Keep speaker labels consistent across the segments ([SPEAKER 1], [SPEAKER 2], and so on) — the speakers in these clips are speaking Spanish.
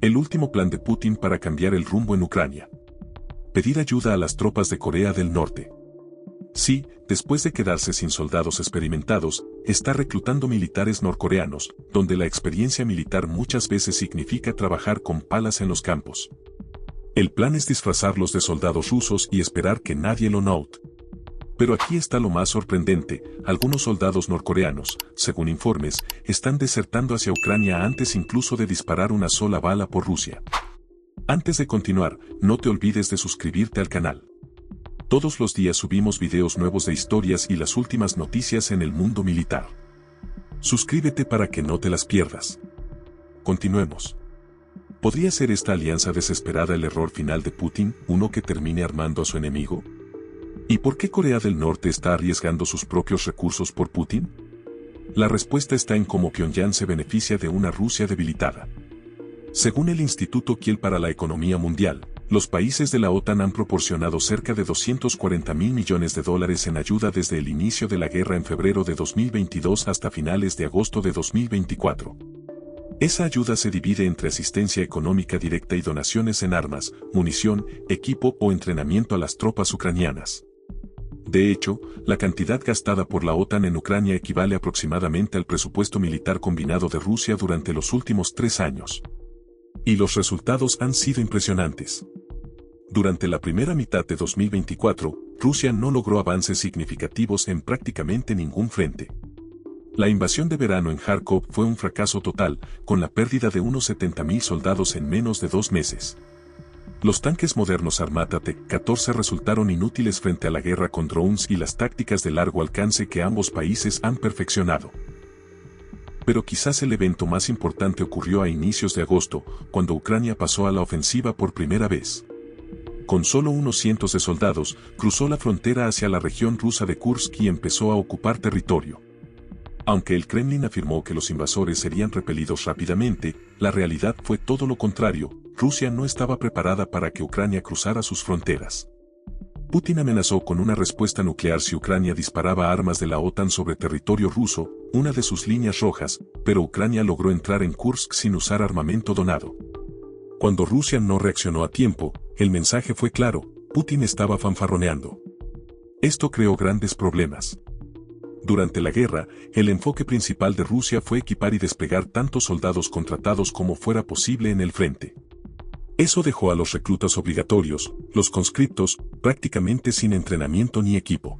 [SPEAKER 1] El último plan de Putin para cambiar el rumbo en Ucrania. Pedir ayuda a las tropas de Corea del Norte. Sí, después de quedarse sin soldados experimentados, está reclutando militares norcoreanos, donde la experiencia militar muchas veces significa trabajar con palas en los campos. El plan es disfrazarlos de soldados rusos y esperar que nadie lo note. Pero aquí está lo más sorprendente: algunos soldados norcoreanos, según informes, están desertando hacia Ucrania antes incluso de disparar una sola bala por Rusia. Antes de continuar, no te olvides de suscribirte al canal. Todos los días subimos videos nuevos de historias y las últimas noticias en el mundo militar. Suscríbete para que no te las pierdas. Continuemos. ¿Podría ser esta alianza desesperada el error final de Putin, uno que termine armando a su enemigo? ¿Y por qué Corea del Norte está arriesgando sus propios recursos por Putin? La respuesta está en cómo Pyongyang se beneficia de una Rusia debilitada. Según el Instituto Kiel para la Economía Mundial, los países de la OTAN han proporcionado cerca de $240.000 millones en ayuda desde el inicio de la guerra en febrero de 2022 hasta finales de agosto de 2024. Esa ayuda se divide entre asistencia económica directa y donaciones en armas, munición, equipo o entrenamiento a las tropas ucranianas. De hecho, la cantidad gastada por la OTAN en Ucrania equivale aproximadamente al presupuesto militar combinado de Rusia durante los últimos 3 años. Y los resultados han sido impresionantes. Durante la primera mitad de 2024, Rusia no logró avances significativos en prácticamente ningún frente. La invasión de verano en Kharkov fue un fracaso total, con la pérdida de unos 70.000 soldados en menos de 2 meses. Los tanques modernos Armata T-14 resultaron inútiles frente a la guerra con drones y las tácticas de largo alcance que ambos países han perfeccionado. Pero quizás el evento más importante ocurrió a inicios de agosto, cuando Ucrania pasó a la ofensiva por primera vez. Con solo unos cientos de soldados, cruzó la frontera hacia la región rusa de Kursk y empezó a ocupar territorio. Aunque el Kremlin afirmó que los invasores serían repelidos rápidamente, la realidad fue todo lo contrario. Rusia no estaba preparada para que Ucrania cruzara sus fronteras. Putin amenazó con una respuesta nuclear si Ucrania disparaba armas de la OTAN sobre territorio ruso, una de sus líneas rojas, pero Ucrania logró entrar en Kursk sin usar armamento donado. Cuando Rusia no reaccionó a tiempo, el mensaje fue claro: Putin estaba fanfarroneando. Esto creó grandes problemas. Durante la guerra, el enfoque principal de Rusia fue equipar y desplegar tantos soldados contratados como fuera posible en el frente. Eso dejó a los reclutas obligatorios, los conscriptos, prácticamente sin entrenamiento ni equipo.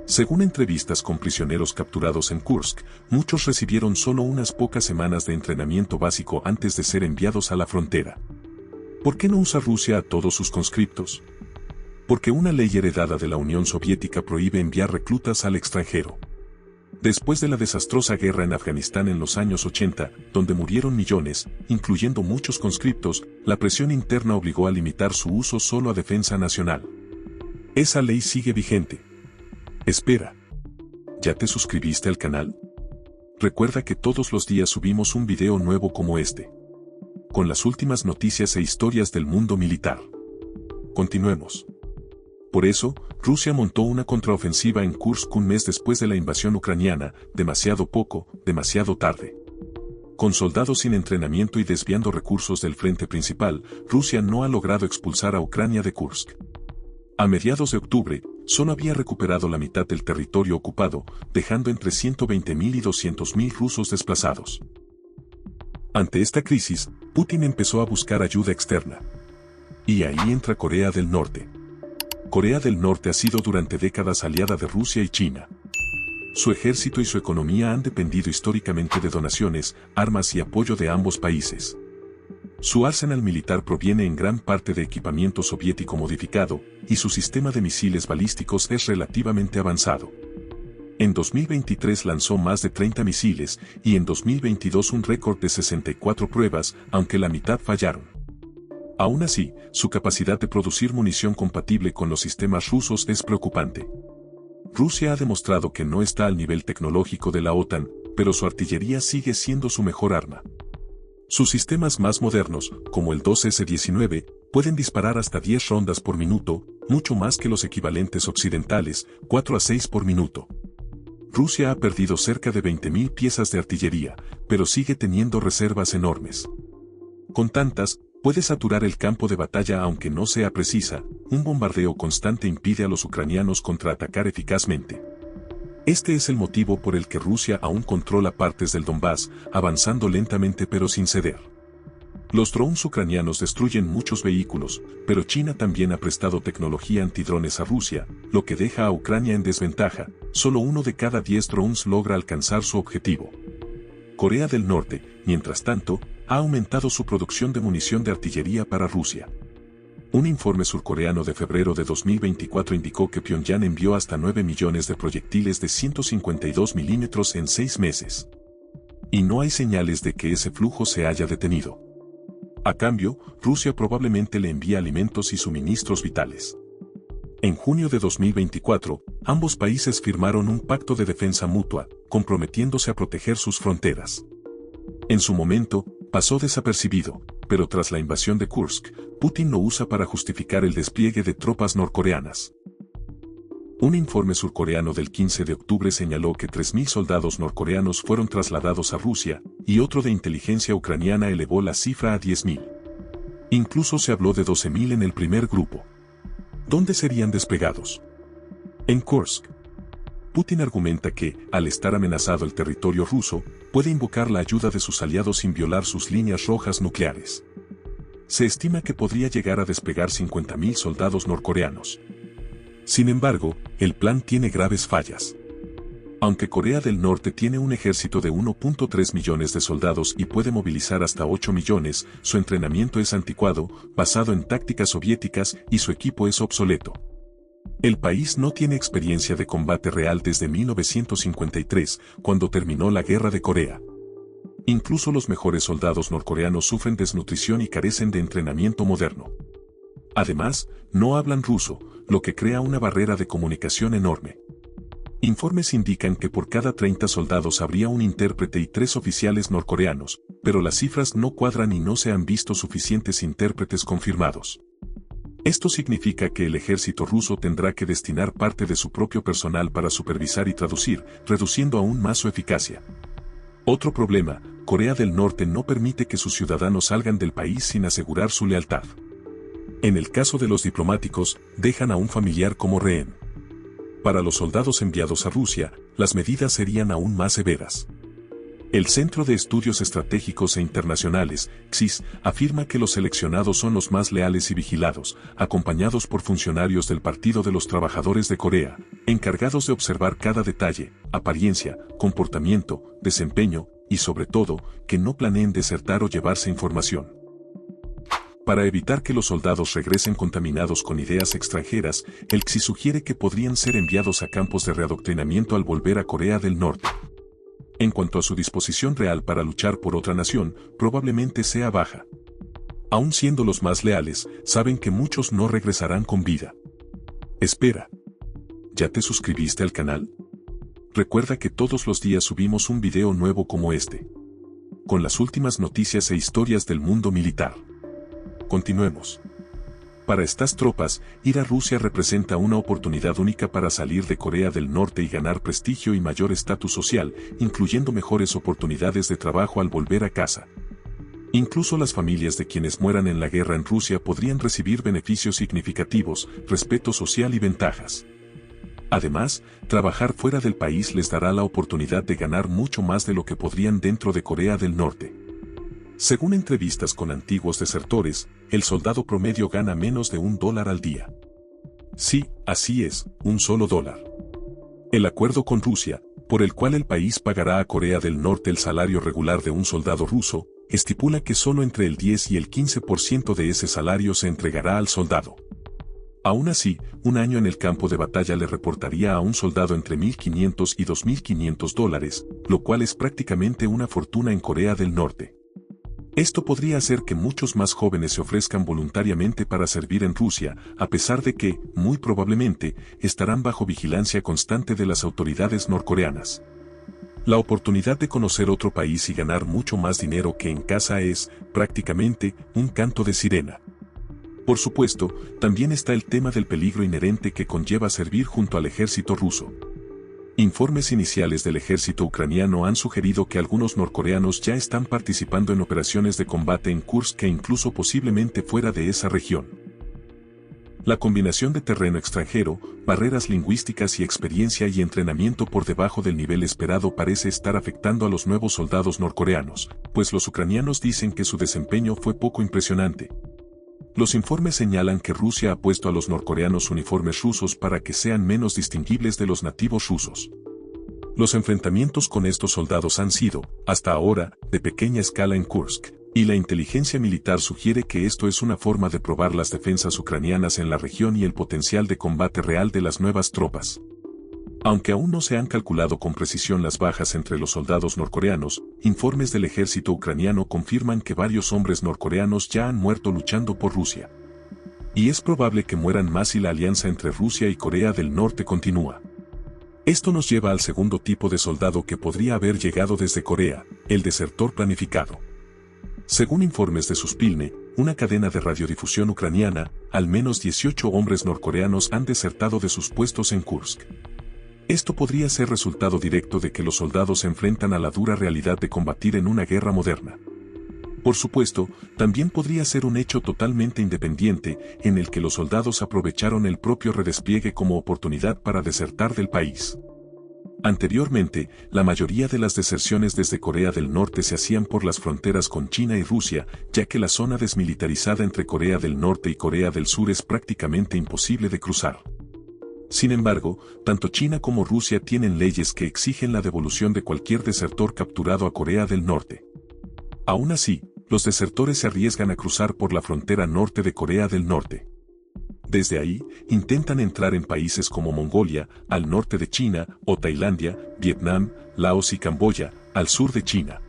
[SPEAKER 1] Según entrevistas con prisioneros capturados en Kursk, muchos recibieron solo unas pocas semanas de entrenamiento básico antes de ser enviados a la frontera. ¿Por qué no usa Rusia a todos sus conscriptos? Porque una ley heredada de la Unión Soviética prohíbe enviar reclutas al extranjero. Después de la desastrosa guerra en Afganistán en los años 80, donde murieron millones, incluyendo muchos conscriptos, la presión interna obligó a limitar su uso solo a defensa nacional. Esa ley sigue vigente. Espera. ¿Ya te suscribiste al canal? Recuerda que todos los días subimos un video nuevo como este, con las últimas noticias e historias del mundo militar. Continuemos. Por eso, Rusia montó una contraofensiva en Kursk un mes después de la invasión ucraniana, demasiado poco, demasiado tarde. Con soldados sin entrenamiento y desviando recursos del frente principal, Rusia no ha logrado expulsar a Ucrania de Kursk. A mediados de octubre, solo había recuperado la mitad del territorio ocupado, dejando entre 120.000 y 200.000 rusos desplazados. Ante esta crisis, Putin empezó a buscar ayuda externa. Y ahí entra Corea del Norte. Corea del Norte ha sido durante décadas aliada de Rusia y China. Su ejército y su economía han dependido históricamente de donaciones, armas y apoyo de ambos países. Su arsenal militar proviene en gran parte de equipamiento soviético modificado, y su sistema de misiles balísticos es relativamente avanzado. En 2023 lanzó más de 30 misiles, y en 2022 un récord de 64 pruebas, aunque la mitad fallaron. Aún así, su capacidad de producir munición compatible con los sistemas rusos es preocupante. Rusia ha demostrado que no está al nivel tecnológico de la OTAN, pero su artillería sigue siendo su mejor arma. Sus sistemas más modernos, como el 2S-19, pueden disparar hasta 10 rondas por minuto, mucho más que los equivalentes occidentales, 4 a 6 por minuto. Rusia ha perdido cerca de 20.000 piezas de artillería, pero sigue teniendo reservas enormes. Con tantas, puede saturar el campo de batalla aunque no sea precisa, un bombardeo constante impide a los ucranianos contraatacar eficazmente. Este es el motivo por el que Rusia aún controla partes del Donbass, avanzando lentamente pero sin ceder. Los drones ucranianos destruyen muchos vehículos, pero China también ha prestado tecnología antidrones a Rusia, lo que deja a Ucrania en desventaja. Solo uno de cada 10 drones logra alcanzar su objetivo. Corea del Norte, mientras tanto, ha aumentado su producción de munición de artillería para Rusia. Un informe surcoreano de febrero de 2024 indicó que Pyongyang envió hasta 9 millones de proyectiles de 152 milímetros en 6 meses. Y no hay señales de que ese flujo se haya detenido. A cambio, Rusia probablemente le envía alimentos y suministros vitales. En junio de 2024, ambos países firmaron un pacto de defensa mutua, comprometiéndose a proteger sus fronteras. En su momento, pasó desapercibido, pero tras la invasión de Kursk, Putin lo usa para justificar el despliegue de tropas norcoreanas. Un informe surcoreano del 15 de octubre señaló que 3.000 soldados norcoreanos fueron trasladados a Rusia, y otro de inteligencia ucraniana elevó la cifra a 10.000. Incluso se habló de 12.000 en el primer grupo. ¿Dónde serían desplegados? En Kursk. Putin argumenta que, al estar amenazado el territorio ruso, puede invocar la ayuda de sus aliados sin violar sus líneas rojas nucleares. Se estima que podría llegar a desplegar 50.000 soldados norcoreanos. Sin embargo, el plan tiene graves fallas. Aunque Corea del Norte tiene un ejército de 1.3 millones de soldados y puede movilizar hasta 8 millones, su entrenamiento es anticuado, basado en tácticas soviéticas y su equipo es obsoleto. El país no tiene experiencia de combate real desde 1953, cuando terminó la Guerra de Corea. Incluso los mejores soldados norcoreanos sufren desnutrición y carecen de entrenamiento moderno. Además, no hablan ruso, lo que crea una barrera de comunicación enorme. Informes indican que por cada 30 soldados habría un intérprete y 3 oficiales norcoreanos, pero las cifras no cuadran y no se han visto suficientes intérpretes confirmados. Esto significa que el ejército ruso tendrá que destinar parte de su propio personal para supervisar y traducir, reduciendo aún más su eficacia. Otro problema, Corea del Norte no permite que sus ciudadanos salgan del país sin asegurar su lealtad. En el caso de los diplomáticos, dejan a un familiar como rehén. Para los soldados enviados a Rusia, las medidas serían aún más severas. El Centro de Estudios Estratégicos e Internacionales, CSIS, afirma que los seleccionados son los más leales y vigilados, acompañados por funcionarios del Partido de los Trabajadores de Corea, encargados de observar cada detalle, apariencia, comportamiento, desempeño, y sobre todo, que no planeen desertar o llevarse información. Para evitar que los soldados regresen contaminados con ideas extranjeras, el CSIS sugiere que podrían ser enviados a campos de readoctrinamiento al volver a Corea del Norte. En cuanto a su disposición real para luchar por otra nación, probablemente sea baja. Aun siendo los más leales, saben que muchos no regresarán con vida. Espera. ¿Ya te suscribiste al canal? Recuerda que todos los días subimos un video nuevo como este, con las últimas noticias e historias del mundo militar. Continuemos. Para estas tropas, ir a Rusia representa una oportunidad única para salir de Corea del Norte y ganar prestigio y mayor estatus social, incluyendo mejores oportunidades de trabajo al volver a casa. Incluso las familias de quienes mueran en la guerra en Rusia podrían recibir beneficios significativos, respeto social y ventajas. Además, trabajar fuera del país les dará la oportunidad de ganar mucho más de lo que podrían dentro de Corea del Norte. Según entrevistas con antiguos desertores, el soldado promedio gana menos de $1 al día. Sí, así es, $1. El acuerdo con Rusia, por el cual el país pagará a Corea del Norte el salario regular de un soldado ruso, estipula que solo entre el 10 y el 15% de ese salario se entregará al soldado. Aún así, un año en el campo de batalla le reportaría a un soldado entre $1.500 y $2.500, lo cual es prácticamente una fortuna en Corea del Norte. Esto podría hacer que muchos más jóvenes se ofrezcan voluntariamente para servir en Rusia, a pesar de que, muy probablemente, estarán bajo vigilancia constante de las autoridades norcoreanas. La oportunidad de conocer otro país y ganar mucho más dinero que en casa es, prácticamente, un canto de sirena. Por supuesto, también está el tema del peligro inherente que conlleva servir junto al ejército ruso. Informes iniciales del ejército ucraniano han sugerido que algunos norcoreanos ya están participando en operaciones de combate en Kursk e incluso posiblemente fuera de esa región. La combinación de terreno extranjero, barreras lingüísticas y experiencia y entrenamiento por debajo del nivel esperado parece estar afectando a los nuevos soldados norcoreanos, pues los ucranianos dicen que su desempeño fue poco impresionante. Los informes señalan que Rusia ha puesto a los norcoreanos uniformes rusos para que sean menos distinguibles de los nativos rusos. Los enfrentamientos con estos soldados han sido, hasta ahora, de pequeña escala en Kursk, y la inteligencia militar sugiere que esto es una forma de probar las defensas ucranianas en la región y el potencial de combate real de las nuevas tropas. Aunque aún no se han calculado con precisión las bajas entre los soldados norcoreanos, informes del ejército ucraniano confirman que varios hombres norcoreanos ya han muerto luchando por Rusia. Y es probable que mueran más si la alianza entre Rusia y Corea del Norte continúa. Esto nos lleva al segundo tipo de soldado que podría haber llegado desde Corea, el desertor planificado. Según informes de Suspilne, una cadena de radiodifusión ucraniana, al menos 18 hombres norcoreanos han desertado de sus puestos en Kursk. Esto podría ser resultado directo de que los soldados se enfrentan a la dura realidad de combatir en una guerra moderna. Por supuesto, también podría ser un hecho totalmente independiente, en el que los soldados aprovecharon el propio redespliegue como oportunidad para desertar del país. Anteriormente, la mayoría de las deserciones desde Corea del Norte se hacían por las fronteras con China y Rusia, ya que la zona desmilitarizada entre Corea del Norte y Corea del Sur es prácticamente imposible de cruzar. Sin embargo, tanto China como Rusia tienen leyes que exigen la devolución de cualquier desertor capturado a Corea del Norte. Aún así, los desertores se arriesgan a cruzar por la frontera norte de Corea del Norte. Desde ahí, intentan entrar en países como Mongolia, al norte de China, o Tailandia, Vietnam, Laos y Camboya, al sur de China.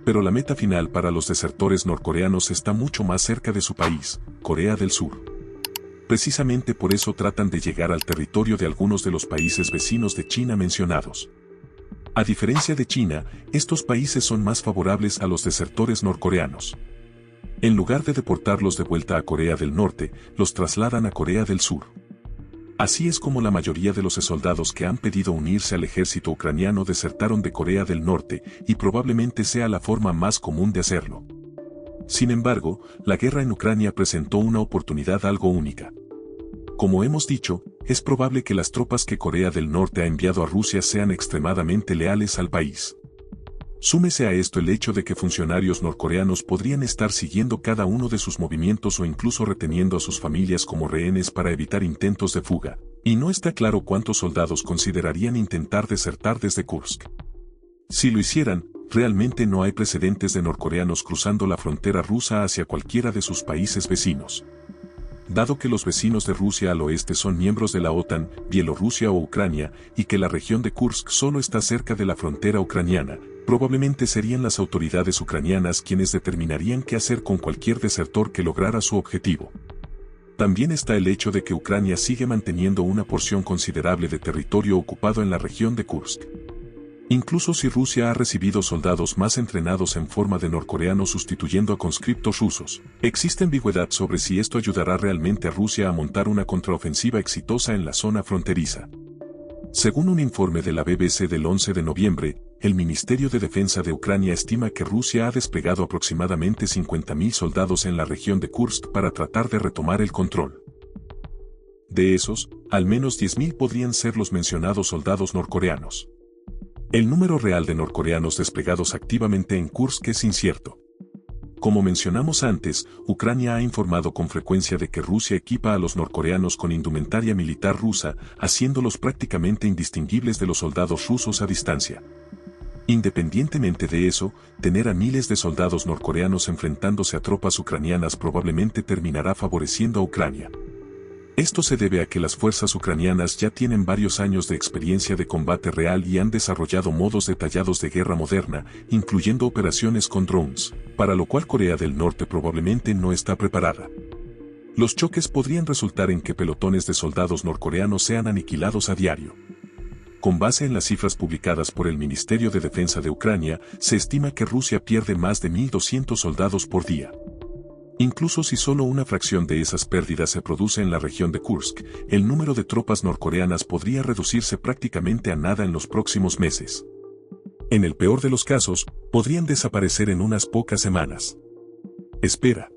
[SPEAKER 1] Pero la meta final para los desertores norcoreanos está mucho más cerca de su país, Corea del Sur. Precisamente por eso tratan de llegar al territorio de algunos de los países vecinos de China mencionados. A diferencia de China, estos países son más favorables a los desertores norcoreanos. En lugar de deportarlos de vuelta a Corea del Norte, los trasladan a Corea del Sur. Así es como la mayoría de los soldados que han pedido unirse al ejército ucraniano desertaron de Corea del Norte, y probablemente sea la forma más común de hacerlo. Sin embargo, la guerra en Ucrania presentó una oportunidad algo única. Como hemos dicho, es probable que las tropas que Corea del Norte ha enviado a Rusia sean extremadamente leales al país. Súmese a esto el hecho de que funcionarios norcoreanos podrían estar siguiendo cada uno de sus movimientos o incluso reteniendo a sus familias como rehenes para evitar intentos de fuga, y no está claro cuántos soldados considerarían intentar desertar desde Kursk. Si lo hicieran, realmente no hay precedentes de norcoreanos cruzando la frontera rusa hacia cualquiera de sus países vecinos. Dado que los vecinos de Rusia al oeste son miembros de la OTAN, Bielorrusia o Ucrania, y que la región de Kursk solo está cerca de la frontera ucraniana, probablemente serían las autoridades ucranianas quienes determinarían qué hacer con cualquier desertor que lograra su objetivo. También está el hecho de que Ucrania sigue manteniendo una porción considerable de territorio ocupado en la región de Kursk. Incluso si Rusia ha recibido soldados más entrenados en forma de norcoreanos sustituyendo a conscriptos rusos, existe ambigüedad sobre si esto ayudará realmente a Rusia a montar una contraofensiva exitosa en la zona fronteriza. Según un informe de la BBC del 11 de noviembre, el Ministerio de Defensa de Ucrania estima que Rusia ha desplegado aproximadamente 50.000 soldados en la región de Kursk para tratar de retomar el control. De esos, al menos 10.000 podrían ser los mencionados soldados norcoreanos. El número real de norcoreanos desplegados activamente en Kursk es incierto. Como mencionamos antes, Ucrania ha informado con frecuencia de que Rusia equipa a los norcoreanos con indumentaria militar rusa, haciéndolos prácticamente indistinguibles de los soldados rusos a distancia. Independientemente de eso, tener a miles de soldados norcoreanos enfrentándose a tropas ucranianas probablemente terminará favoreciendo a Ucrania. Esto se debe a que las fuerzas ucranianas ya tienen varios años de experiencia de combate real y han desarrollado modos detallados de guerra moderna, incluyendo operaciones con drones, para lo cual Corea del Norte probablemente no está preparada. Los choques podrían resultar en que pelotones de soldados norcoreanos sean aniquilados a diario. Con base en las cifras publicadas por el Ministerio de Defensa de Ucrania, se estima que Rusia pierde más de 1.200 soldados por día. Incluso si solo una fracción de esas pérdidas se produce en la región de Kursk, el número de tropas norcoreanas podría reducirse prácticamente a nada en los próximos meses. En el peor de los casos, podrían desaparecer en unas pocas semanas. Espera.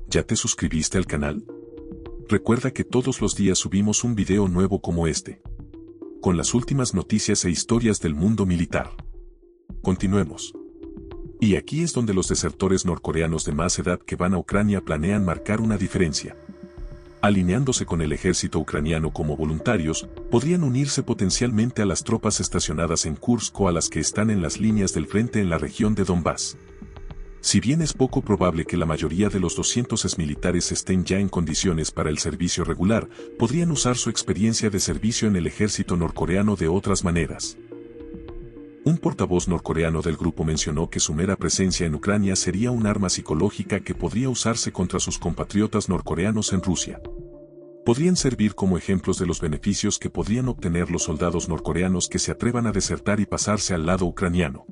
[SPEAKER 1] ¿Ya te suscribiste al canal? Recuerda que todos los días subimos un video nuevo como este, con las últimas noticias e historias del mundo militar. Continuemos. Y aquí es donde los desertores norcoreanos de más edad que van a Ucrania planean marcar una diferencia. Alineándose con el ejército ucraniano como voluntarios, podrían unirse potencialmente a las tropas estacionadas en Kursk o a las que están en las líneas del frente en la región de Donbass. Si bien es poco probable que la mayoría de los 200 militares estén ya en condiciones para el servicio regular, podrían usar su experiencia de servicio en el ejército norcoreano de otras maneras. Un portavoz norcoreano del grupo mencionó que su mera presencia en Ucrania sería un arma psicológica que podría usarse contra sus compatriotas norcoreanos en Rusia. Podrían servir como ejemplos de los beneficios que podrían obtener los soldados norcoreanos que se atrevan a desertar y pasarse al lado ucraniano.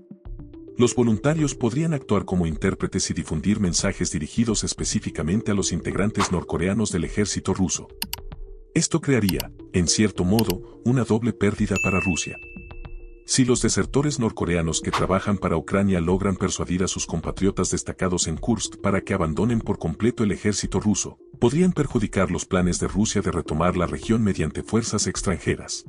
[SPEAKER 1] Los voluntarios podrían actuar como intérpretes y difundir mensajes dirigidos específicamente a los integrantes norcoreanos del ejército ruso. Esto crearía, en cierto modo, una doble pérdida para Rusia. Si los desertores norcoreanos que trabajan para Ucrania logran persuadir a sus compatriotas destacados en Kursk para que abandonen por completo el ejército ruso, podrían perjudicar los planes de Rusia de retomar la región mediante fuerzas extranjeras.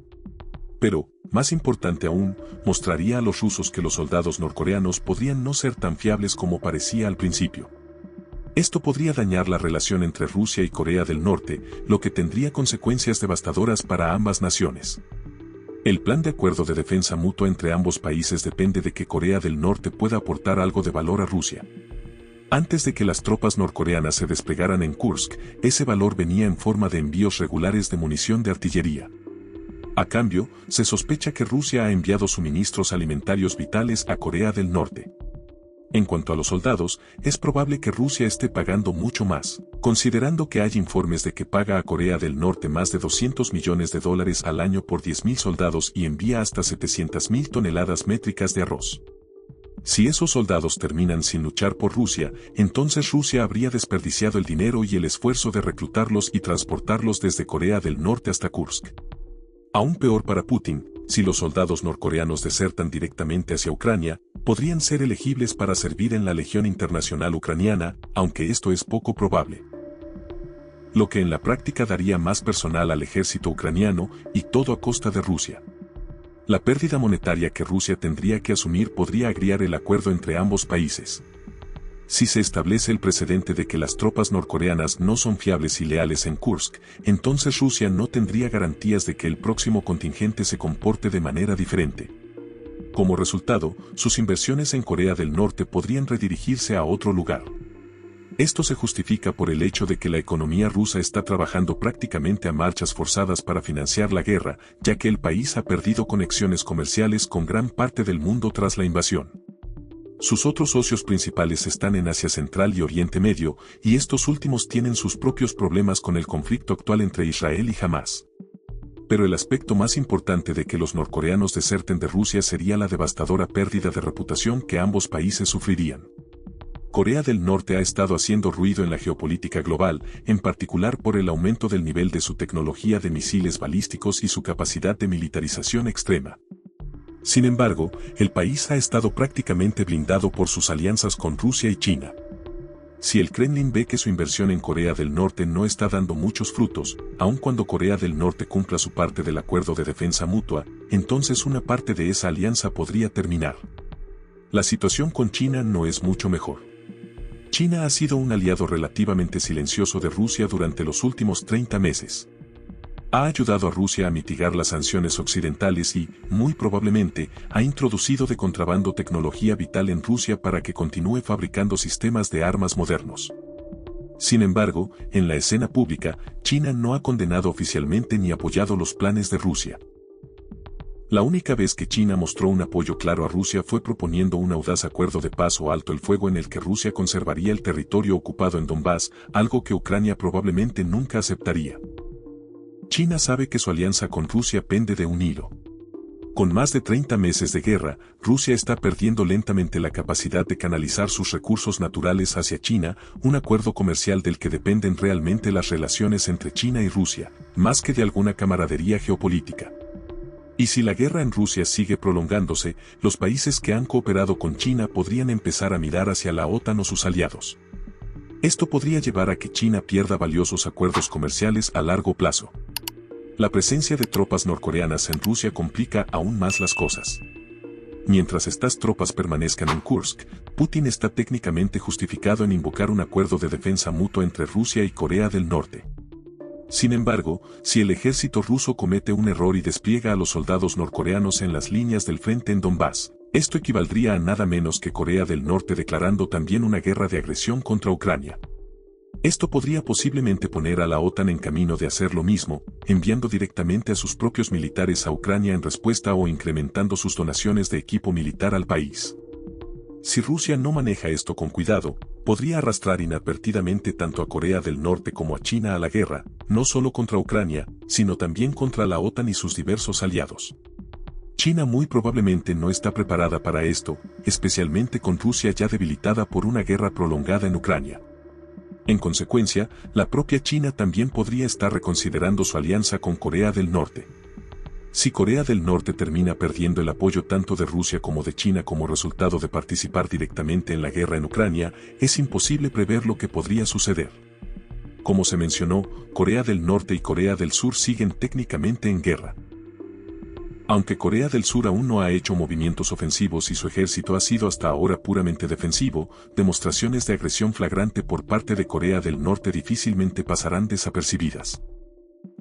[SPEAKER 1] Pero, más importante aún, mostraría a los rusos que los soldados norcoreanos podrían no ser tan fiables como parecía al principio. Esto podría dañar la relación entre Rusia y Corea del Norte, lo que tendría consecuencias devastadoras para ambas naciones. El plan de acuerdo de defensa mutua entre ambos países depende de que Corea del Norte pueda aportar algo de valor a Rusia. Antes de que las tropas norcoreanas se desplegaran en Kursk, ese valor venía en forma de envíos regulares de munición de artillería. A cambio, se sospecha que Rusia ha enviado suministros alimentarios vitales a Corea del Norte. En cuanto a los soldados, es probable que Rusia esté pagando mucho más, considerando que hay informes de que paga a Corea del Norte más de $200 millones al año por 10.000 soldados y envía hasta 700.000 toneladas métricas de arroz. Si esos soldados terminan sin luchar por Rusia, entonces Rusia habría desperdiciado el dinero y el esfuerzo de reclutarlos y transportarlos desde Corea del Norte hasta Kursk. Aún peor para Putin, si los soldados norcoreanos desertan directamente hacia Ucrania, podrían ser elegibles para servir en la Legión Internacional Ucraniana, aunque esto es poco probable. Lo que en la práctica daría más personal al ejército ucraniano, y todo a costa de Rusia. La pérdida monetaria que Rusia tendría que asumir podría agriar el acuerdo entre ambos países. Si se establece el precedente de que las tropas norcoreanas no son fiables y leales en Kursk, entonces Rusia no tendría garantías de que el próximo contingente se comporte de manera diferente. Como resultado, sus inversiones en Corea del Norte podrían redirigirse a otro lugar. Esto se justifica por el hecho de que la economía rusa está trabajando prácticamente a marchas forzadas para financiar la guerra, ya que el país ha perdido conexiones comerciales con gran parte del mundo tras la invasión. Sus otros socios principales están en Asia Central y Oriente Medio, y estos últimos tienen sus propios problemas con el conflicto actual entre Israel y Hamás. Pero el aspecto más importante de que los norcoreanos deserten de Rusia sería la devastadora pérdida de reputación que ambos países sufrirían. Corea del Norte ha estado haciendo ruido en la geopolítica global, en particular por el aumento del nivel de su tecnología de misiles balísticos y su capacidad de militarización extrema. Sin embargo, el país ha estado prácticamente blindado por sus alianzas con Rusia y China. Si el Kremlin ve que su inversión en Corea del Norte no está dando muchos frutos, aun cuando Corea del Norte cumpla su parte del acuerdo de defensa mutua, entonces una parte de esa alianza podría terminar. La situación con China no es mucho mejor. China ha sido un aliado relativamente silencioso de Rusia durante los últimos 30 meses. Ha ayudado a Rusia a mitigar las sanciones occidentales y, muy probablemente, ha introducido de contrabando tecnología vital en Rusia para que continúe fabricando sistemas de armas modernos. Sin embargo, en la escena pública, China no ha condenado oficialmente ni apoyado los planes de Rusia. La única vez que China mostró un apoyo claro a Rusia fue proponiendo un audaz acuerdo de paz o alto el fuego en el que Rusia conservaría el territorio ocupado en Donbass, algo que Ucrania probablemente nunca aceptaría. China sabe que su alianza con Rusia pende de un hilo. Con más de 30 meses de guerra, Rusia está perdiendo lentamente la capacidad de canalizar sus recursos naturales hacia China, un acuerdo comercial del que dependen realmente las relaciones entre China y Rusia, más que de alguna camaradería geopolítica. Y si la guerra en Rusia sigue prolongándose, los países que han cooperado con China podrían empezar a mirar hacia la OTAN o sus aliados. Esto podría llevar a que China pierda valiosos acuerdos comerciales a largo plazo. La presencia de tropas norcoreanas en Rusia complica aún más las cosas. Mientras estas tropas permanezcan en Kursk, Putin está técnicamente justificado en invocar un acuerdo de defensa mutua entre Rusia y Corea del Norte. Sin embargo, si el ejército ruso comete un error y despliega a los soldados norcoreanos en las líneas del frente en Donbass, esto equivaldría a nada menos que Corea del Norte declarando también una guerra de agresión contra Ucrania. Esto podría posiblemente poner a la OTAN en camino de hacer lo mismo, enviando directamente a sus propios militares a Ucrania en respuesta o incrementando sus donaciones de equipo militar al país. Si Rusia no maneja esto con cuidado, podría arrastrar inadvertidamente tanto a Corea del Norte como a China a la guerra, no solo contra Ucrania, sino también contra la OTAN y sus diversos aliados. China muy probablemente no está preparada para esto, especialmente con Rusia ya debilitada por una guerra prolongada en Ucrania. En consecuencia, la propia China también podría estar reconsiderando su alianza con Corea del Norte. Si Corea del Norte termina perdiendo el apoyo tanto de Rusia como de China como resultado de participar directamente en la guerra en Ucrania, es imposible prever lo que podría suceder. Como se mencionó, Corea del Norte y Corea del Sur siguen técnicamente en guerra. Aunque Corea del Sur aún no ha hecho movimientos ofensivos y su ejército ha sido hasta ahora puramente defensivo, demostraciones de agresión flagrante por parte de Corea del Norte difícilmente pasarán desapercibidas.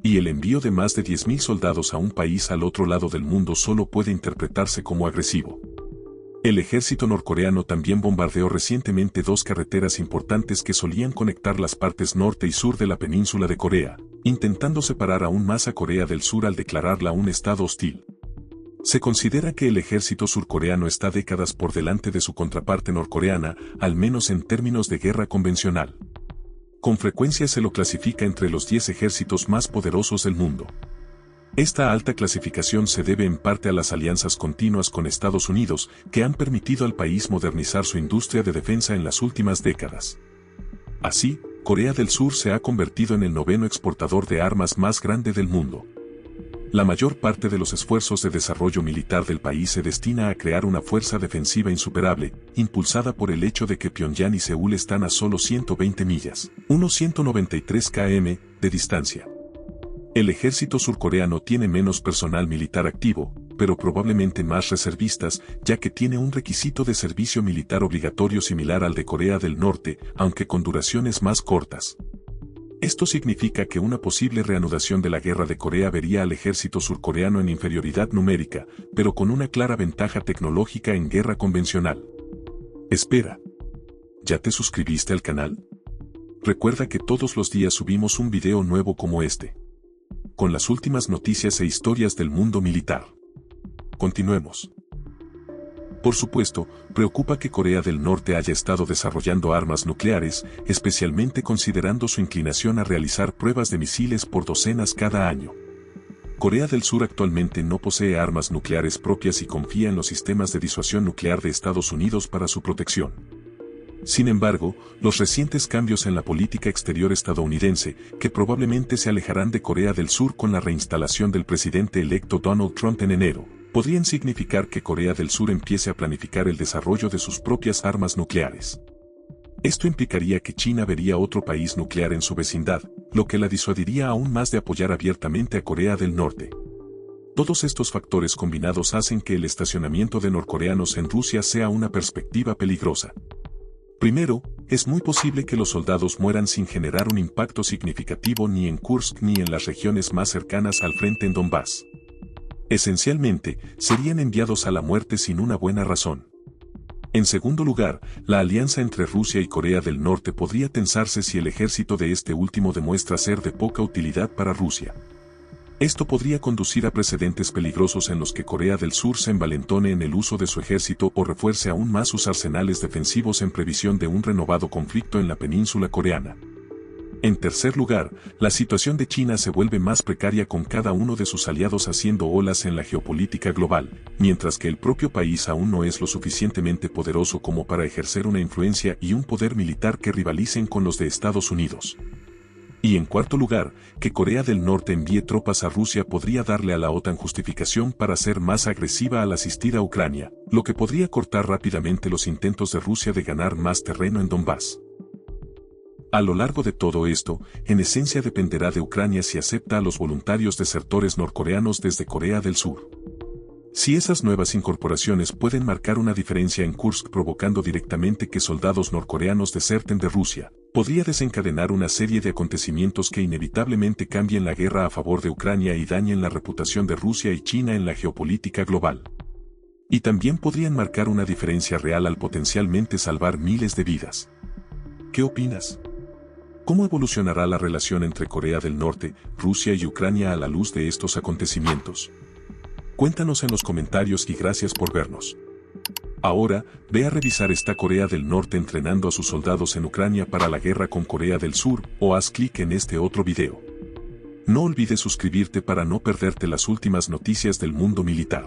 [SPEAKER 1] Y el envío de más de 10.000 soldados a un país al otro lado del mundo solo puede interpretarse como agresivo. El ejército norcoreano también bombardeó recientemente dos carreteras importantes que solían conectar las partes norte y sur de la península de Corea, intentando separar aún más a Corea del Sur al declararla un estado hostil. Se considera que el ejército surcoreano está décadas por delante de su contraparte norcoreana, al menos en términos de guerra convencional. Con frecuencia se lo clasifica entre los 10 ejércitos más poderosos del mundo. Esta alta clasificación se debe en parte a las alianzas continuas con Estados Unidos, que han permitido al país modernizar su industria de defensa en las últimas décadas. Así, Corea del Sur se ha convertido en el noveno exportador de armas más grande del mundo. La mayor parte de los esfuerzos de desarrollo militar del país se destina a crear una fuerza defensiva insuperable, impulsada por el hecho de que Pyongyang y Seúl están a solo 120 millas, unos 193 km, de distancia. El ejército surcoreano tiene menos personal militar activo, pero probablemente más reservistas, ya que tiene un requisito de servicio militar obligatorio similar al de Corea del Norte, aunque con duraciones más cortas. Esto significa que una posible reanudación de la guerra de Corea vería al ejército surcoreano en inferioridad numérica, pero con una clara ventaja tecnológica en guerra convencional. Espera. ¿Ya te suscribiste al canal? Recuerda que todos los días subimos un video nuevo como este, con las últimas noticias e historias del mundo militar. Continuemos. Por supuesto, preocupa que Corea del Norte haya estado desarrollando armas nucleares, especialmente considerando su inclinación a realizar pruebas de misiles por docenas cada año. Corea del Sur actualmente no posee armas nucleares propias y confía en los sistemas de disuasión nuclear de Estados Unidos para su protección. Sin embargo, los recientes cambios en la política exterior estadounidense, que probablemente se alejarán de Corea del Sur con la reinstalación del presidente electo Donald Trump en enero, podrían significar que Corea del Sur empiece a planificar el desarrollo de sus propias armas nucleares. Esto implicaría que China vería otro país nuclear en su vecindad, lo que la disuadiría aún más de apoyar abiertamente a Corea del Norte. Todos estos factores combinados hacen que el estacionamiento de norcoreanos en Rusia sea una perspectiva peligrosa. Primero, es muy posible que los soldados mueran sin generar un impacto significativo ni en Kursk ni en las regiones más cercanas al frente en Donbass. Esencialmente, serían enviados a la muerte sin una buena razón. En segundo lugar, la alianza entre Rusia y Corea del Norte podría tensarse si el ejército de este último demuestra ser de poca utilidad para Rusia. Esto podría conducir a precedentes peligrosos en los que Corea del Sur se envalentone en el uso de su ejército o refuerce aún más sus arsenales defensivos en previsión de un renovado conflicto en la península coreana. En tercer lugar, la situación de China se vuelve más precaria con cada uno de sus aliados haciendo olas en la geopolítica global, mientras que el propio país aún no es lo suficientemente poderoso como para ejercer una influencia y un poder militar que rivalicen con los de Estados Unidos. Y en cuarto lugar, que Corea del Norte envíe tropas a Rusia podría darle a la OTAN justificación para ser más agresiva al asistir a Ucrania, lo que podría cortar rápidamente los intentos de Rusia de ganar más terreno en Donbass. A lo largo de todo esto, en esencia dependerá de Ucrania si acepta a los voluntarios desertores norcoreanos desde Corea del Sur. Si esas nuevas incorporaciones pueden marcar una diferencia en Kursk provocando directamente que soldados norcoreanos deserten de Rusia, podría desencadenar una serie de acontecimientos que inevitablemente cambien la guerra a favor de Ucrania y dañen la reputación de Rusia y China en la geopolítica global. Y también podrían marcar una diferencia real al potencialmente salvar miles de vidas. ¿Qué opinas? ¿Cómo evolucionará la relación entre Corea del Norte, Rusia y Ucrania a la luz de estos acontecimientos? Cuéntanos en los comentarios y gracias por vernos. Ahora, ve a revisar ¿está Corea del Norte entrenando a sus soldados en Ucrania para la guerra con Corea del Sur? O haz clic en este otro video. No olvides suscribirte para no perderte las últimas noticias del mundo militar.